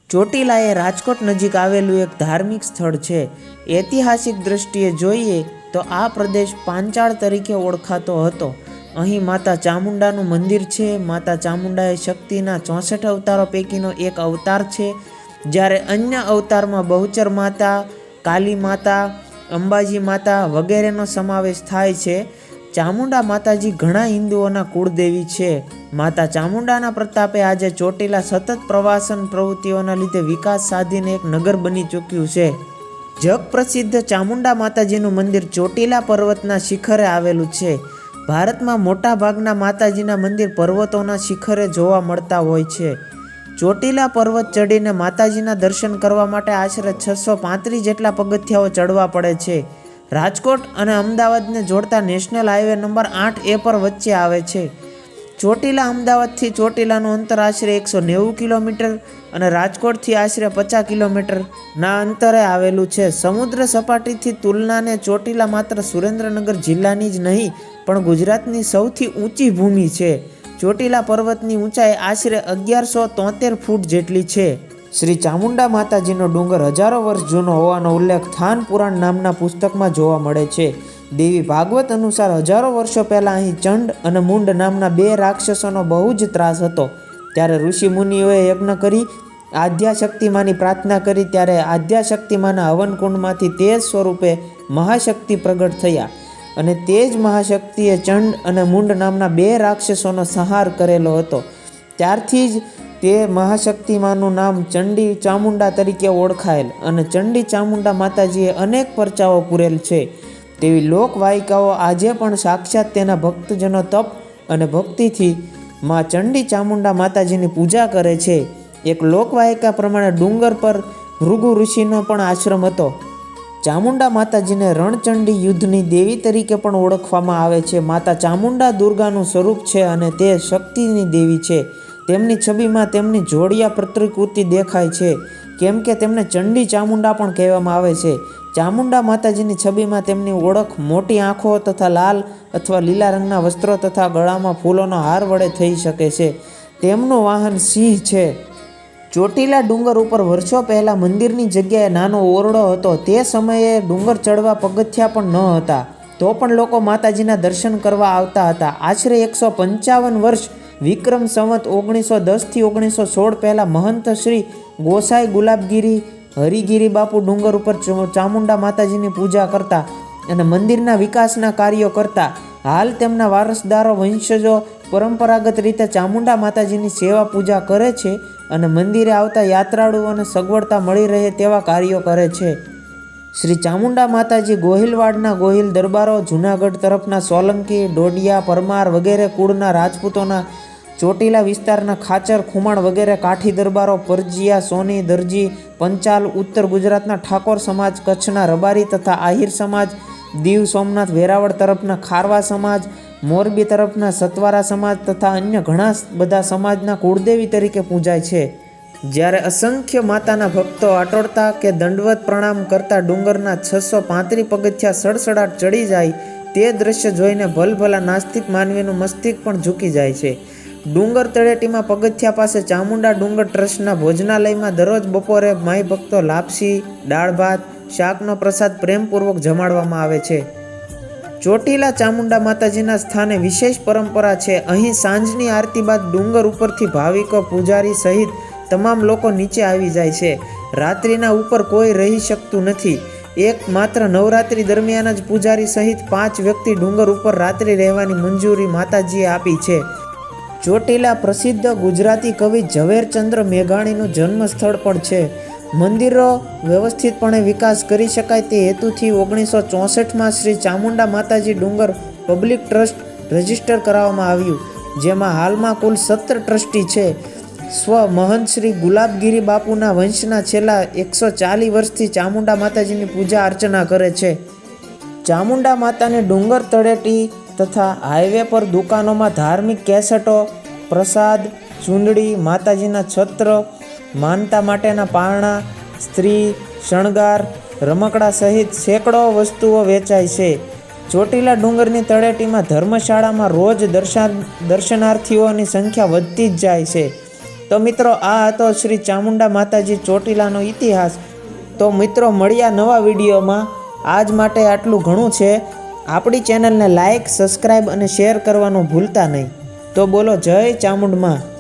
ચોટીલા એ રાજકોટ નજીક આવેલું એક ધાર્મિક સ્થળ છે. ઐતિહાસિક દ્રષ્ટિએ જોઈએ તો આ પ્રદેશ પાંચાળ તરીકે ઓળખાતો હતો. અહીં માતા ચામુંડાનું મંદિર છે. માતા ચામુંડા એ શક્તિના 64 અવતારો પૈકીનો એક અવતાર છે. જ્યારે અન્ય અવતારમાં બહુચર માતા, કાલી માતા, અંબાજી માતા વગેરેનો સમાવેશ થાય છે. ચામુંડા માતાજી ઘણા હિન્દુઓના કુળદેવી છે. માતા ચામુંડાના પ્રતાપે આજે ચોટીલા સતત પ્રવાસન પ્રવૃત્તિઓના લીધે વિકાસ સાધીને એક નગર બની ચૂક્યું છે. જગ પ્રસિદ્ધ ચામુંડા માતાજીનું મંદિર ચોટીલા પર્વતના શિખરે આવેલું છે. ભારતમાં મોટા ભાગના માતાજીના મંદિર પર્વતોના શિખરે જોવા મળતા હોય છે. ચોટીલા પર્વત ચડીને માતાજીના દર્શન કરવા માટે આશરે 635 જેટલા પગથિયાઓ ચડવા પડે છે. રાજકોટ અને અમદાવાદને જોડતા નેશનલ હાઈવે નંબર 8A પર વચ્ચે આવે છે. ચોટીલા અમદાવાદથી ચોટીલાનું અંતર આશરે 190 કિલોમીટર અને રાજકોટથી આશરે 50 કિલોમીટરના અંતરે આવેલું છે. સમુદ્ર સપાટીથી તુલનાને ચોટીલા માત્ર સુરેન્દ્રનગર જિલ્લાની જ નહીં પણ ગુજરાતની સૌથી ઊંચી ભૂમિ છે. ચોટીલા પર્વતની ઊંચાઈ આશરે 1173 ફૂટ જેટલી છે. શ્રી ચામુંડા માતાજીનો ડુંગર હજારો વર્ષ જૂનો હોવાનો ઉલ્લેખ થાન પુરાણ નામના પુસ્તકમાં જોવા મળે છે. દેવી ભાગવત અનુસાર હજારો વર્ષો પહેલાં અહીં ચંડ અને મુંડ નામના 2 રાક્ષસોનો બહુ જ ત્રાસ હતો. ત્યારે ઋષિ મુનિઓએ યજ્ઞ કરી આદ્યાશક્તિમાની પ્રાર્થના કરી. ત્યારે આદ્યાશક્તિમાના હવનકુંડમાંથી તેજ સ્વરૂપે મહાશક્તિ પ્રગટ થયા અને તે જ મહાશક્તિએ ચંડ અને મુંડ નામના 2 રાક્ષસોનો સંહાર કરેલો હતો. ત્યારથી જ તે મહાશક્તિમાનું નામ ચંડી ચામુંડા તરીકે ઓળખાયેલ અને ચંડી ચામુંડા માતાજીએ અનેક પરચાઓ પૂરેલ છે. તેવી લોકવાયકાઓ આજે પણ સાક્ષાત તેના ભક્તજનો તપ અને ભક્તિથી માં ચંડી ચામુંડા માતાજીની પૂજા કરે છે. એક લોકવાયકા પ્રમાણે ડુંગર પર ભૃગુ ઋષિનો પણ આશ્રમ હતો. ચામુંડા માતાજીને રણચંડી યુદ્ધની દેવી તરીકે પણ ઓળખવામાં આવે છે. માતા ચામુંડા દુર્ગાનું સ્વરૂપ છે અને તે શક્તિની દેવી છે. તેમની છબીમાં તેમની જોડિયા પ્રતિકૃતિ દેખાય છે કેમ કે તેમને ચંડી ચામુંડા પણ કહેવામાં આવે છે. ચામુંડા માતાજીની છબીમાં તેમની ઓળખ મોટી આંખો તથા લાલ અથવા લીલા રંગના વસ્ત્રો તથા ગળામાં ફૂલોનો હાર વડે થઈ શકે છે. તેમનું વાહન સિંહ છે. ચોટીલા ડુંગર ઉપર વર્ષો પહેલાં મંદિરની જગ્યાએ નાનો ઓરડો હતો. તે સમયે ડુંગર ચડવા પગથિયા પણ ન હતા તો પણ લોકો માતાજીના દર્શન કરવા આવતા હતા. આશરે 155 વર્ષ વિક્રમ સંવત 1910 થી 1916 પહેલાં મહંત શ્રી ગોસાઈ ગુલાબગીરી હરિગીરી બાપુ ડુંગર ઉપર ચામુંડા માતાજીની પૂજા કરતા અને મંદિરના વિકાસના કાર્યો કરતા. હાલ તેમના વારસદારો વંશજો પરંપરાગત રીતે ચામુંડા માતાજીની સેવા પૂજા કરે છે અને મંદિરે આવતા યાત્રાળુઓને સગવડતા મળી રહે તેવા કાર્યો કરે છે. શ્રી ચામુંડા માતાજી ગોહિલવાડના ગોહિલ દરબારો, જૂનાગઢ તરફના સોલંકી, ડોડિયા, પરમાર વગેરે કુળના રાજપૂતોના, ચોટીલા વિસ્તારના ખાચર, ખુમાણ વગેરે કાઠી દરબારો, પરજીયા, સોની, દરજી, પંચાલ, ઉત્તર ગુજરાતના ઠાકોર સમાજ, કચ્છના રબારી તથા આહિર સમાજ, દીવ સોમનાથ વેરાવળ તરફના ખારવા સમાજ, મોરબી તરફના સતવારા સમાજ તથા અન્ય ઘણા બધા સમાજના કુળદેવી તરીકે પૂજાય છે. જ્યારે અસંખ્ય માતાના ભક્તો આટોળતા કે દંડવત પ્રણામ કરતા ડુંગરના 635 પગથિયા સડસડાટ ચડી જાય તે દ્રશ્ય જોઈને ભલભલા નાસ્તિક માનવીનું મસ્તિષ્ક પણ ઝૂકી જાય છે. ડુંગર તળેટીમાં પગથિયા પાસે ચામુંડા ડુંગર ટ્રસ્ટના ભોજનાલયમાં દરરોજ બપોરે માઈ ભક્તો લાપસી, દાળ ભાત, શાકનો પ્રસાદ પ્રેમપૂર્વક જમાડવામાં આવે છે. ચોટીલા ચામુંડા માતાજીના સ્થાને વિશેષ પરંપરા છે. અહીં સાંજની આરતી બાદ ડુંગર ઉપરથી ભાવિકો, પૂજારી સહિત તમામ લોકો નીચે આવી જાય છે. રાત્રિના ઉપર કોઈ રહી શકતું નથી. એક માત્ર નવરાત્રિ દરમિયાન જ પૂજારી સહિત 5 વ્યક્તિ ડુંગર ઉપર રાત્રિ રહેવાની મંજૂરી માતાજીએ આપી છે. ચોટીલા પ્રસિદ્ધ ગુજરાતી કવિ ઝવેરચંદ્ર મેઘાણીનું જન્મ સ્થળ પણ છે. મંદિરો વ્યવસ્થિતપણે વિકાસ કરી શકાય તે હેતુથી 1964માં શ્રી ચામુંડા માતાજી ડુંગર પબ્લિક ટ્રસ્ટ રજીસ્ટર કરાવવામાં આવ્યું, જેમાં હાલમાં કુલ 17 ટ્રસ્ટી છે. મહંત શ્રી ગુલાબગીરી બાપુના વંશના છેલ્લા 140 વર્ષથી ચામુંડા માતાજીની પૂજા અર્ચના કરે છે. ચામુંડા માતાને ડુંગર તળેટી તથા હાઈવે પર દુકાનોમાં ધાર્મિક કેસેટો, પ્રસાદ, ચૂંદડી, માતાજીના છત્ર, માનતા માટેના પારણા, સ્ત્રી શણગાર, રમકડા સહિત સેંકડો વસ્તુઓ વેચાય છે. ચોટીલા ડુંગરની તળેટીમાં ધર્મશાળામાં રોજ દર્શનાર્થીઓની સંખ્યા વધતી જ જાય છે. તો મિત્રો આ હતો શ્રી ચામુંડા માતાજી ચોટીલાનો ઇતિહાસ. તો મિત્રો મળ્યા નવા વિડીયોમાં. આજ માટે આટલું ઘણું છે. આપણી ચેનલને લાઇક, સબસ્ક્રાઈબ અને શેર કરવાનું ભૂલતા નહીં. તો બોલો જય ચામુંડમાં.